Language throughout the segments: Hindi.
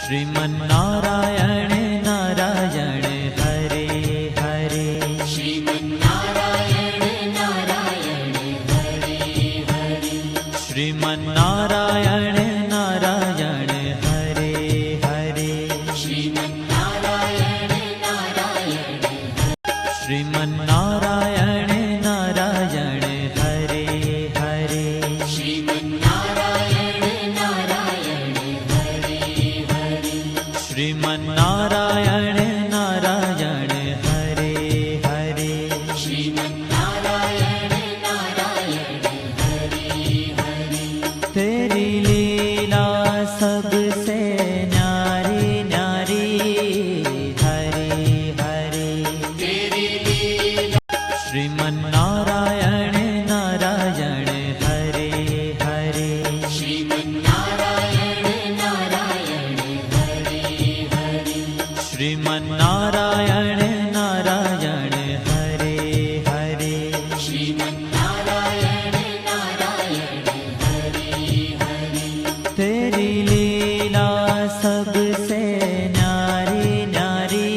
श्रीमन्नारायण नारायण हरे हरे। श्रीमन्नारायण नारायण हरे हरे। श्रीमन्नारायण नारायण हरे हरे। श्रीमन्नारायण नारायण श्रीमन्नारायण नारायण हरे हरे। श्रीमन्नारायण नारायण हरे हरे। श्रीमन्नारायण नारायण हरे हरे। श्रीमन्नारायण नारायण हरे हरे। तेरी लीला सबसे न्यारी न्यारी हरे हरे। तेरी लीला श्रीमन्नारायण नारायण हरे हरे। श्रीमन्नारायण नारायण हरे हरे। श्रीमन्नारायण नारायण हरे हरे। श्रीमन्नारायण नारायण हरे हरे। तेरी लीला सबसे न्यारी न्यारी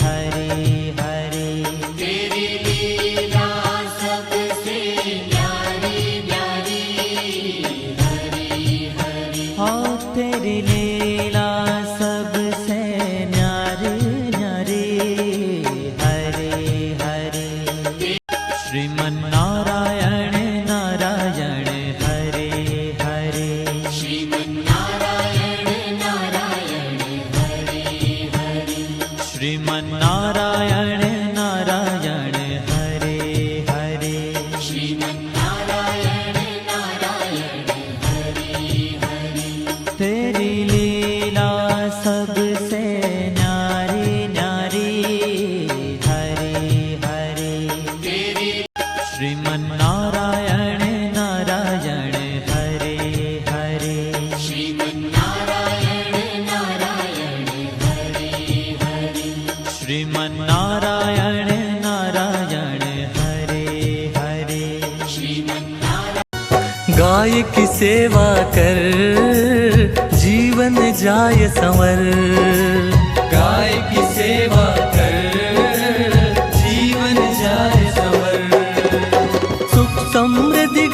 हरे हरे। तेरी लीला सबसे न्यारी न्यारी हरे हरे। हाँ तेरी लीला सबसे न्यारी न्यारी हरे हरे। श्रीमन्नारायण नारायण हरे हरे। श्रीमन्नारायण नारायण हरे हरे। श्रीमन्नारायण नारायण हरे हरे। श्रीमन्नारायण नारायण हरे हरे। तेरी लीला सबसे न्यारी न्यारी हरे हरे। तेरी श्रीमन्नारायण नारायण हरे हरे। श्रीमन्नारायण नारायण हरे हरे। श्रीमन्नारायण नारायण हरे हरे। श्रीमन्नारायण गाय की सेवा कर जीवन जाय संवर। गाय की सेवा कर जीवन जाय संवर। सुख समृद्धि